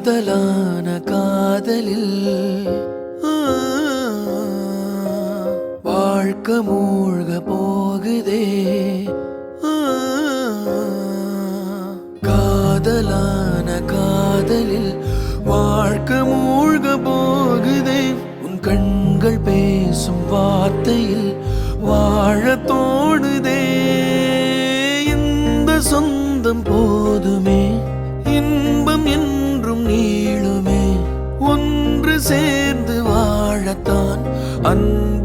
முதலான காதலில் வாழ்க்கை மூழ்க போகுதே. காதலான காதலில் வாழ்க்கை மூழ்க போகுதே. உன் கண்கள் பேசும் வார்த்தையில் வாழ தோணுதே. இந்த சொந்தம் போதுமே, இன்பம் என்றும் நீளுமே. ஒன்று சேர்ந்து வாழத்தான் அன்பு